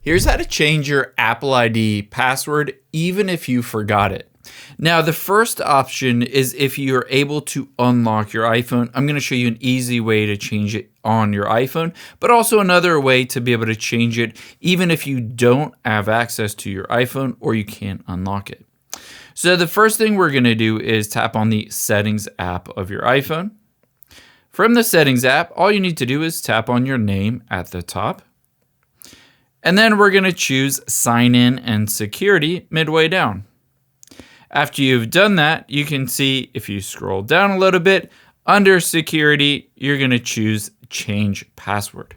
Here's how to change your Apple ID password even if you forgot it. Now, the first option is if you're able to unlock your iPhone. I'm going to show you an easy way to change it on your iPhone, but also another way to be able to change it even if you don't have access to your iPhone or you can't unlock it. So the first thing we're going to do is tap on the Settings app of your iPhone. From the Settings app, all you need to do is tap on your name at the top. And then we're going to choose Sign In and Security midway down. After you've done that, you can see if you scroll down a little bit, under Security, you're going to choose Change Password.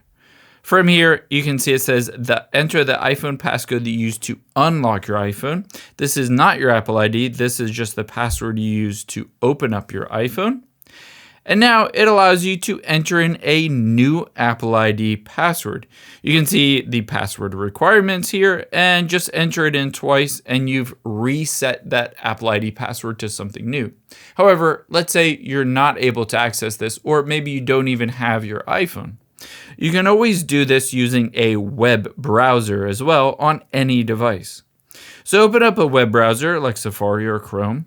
From here, you can see it says enter the iPhone passcode that you use to unlock your iPhone. This is not your Apple ID. This is just the password you use to open up your iPhone. And now it allows you to enter in a new Apple ID password. You can see the password requirements here and just enter it in twice and you've reset that Apple ID password to something new. However, let's say you're not able to access this, or maybe you don't even have your iPhone. You can always do this using a web browser as well on any device. So open up a web browser like Safari or Chrome.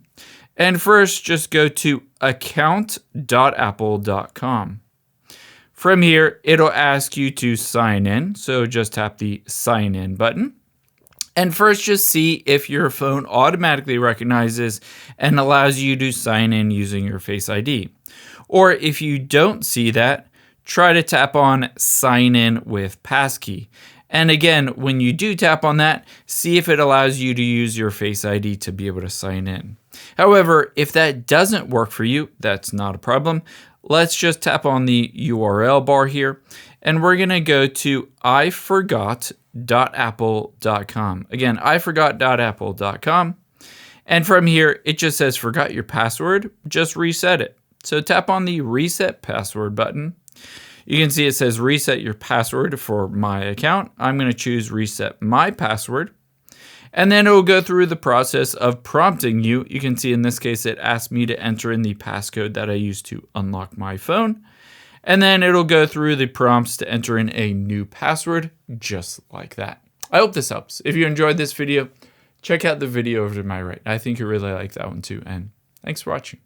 And first, just go to account.apple.com. From here, it'll ask you to sign in. So just tap the sign in button. And first, just see if your phone automatically recognizes and allows you to sign in using your Face ID. Or if you don't see that, try to tap on sign in with passkey. And again, when you do tap on that, see if it allows you to use your Face ID to be able to sign in. However, if that doesn't work for you, that's not a problem. Let's just tap on the URL bar here, and we're going to go to iforgot.apple.com. Again, iforgot.apple.com. And from here, it just says forgot your password, just reset it. So tap on the reset password button. You can see it says reset your password for my account. I'm going to choose reset my password. And then it will go through the process of prompting you. You can see in this case, it asked me to enter in the passcode that I used to unlock my phone. And then it'll go through the prompts to enter in a new password, just like that. I hope this helps. If you enjoyed this video, check out the video over to my right. I think you really like that one too. And thanks for watching.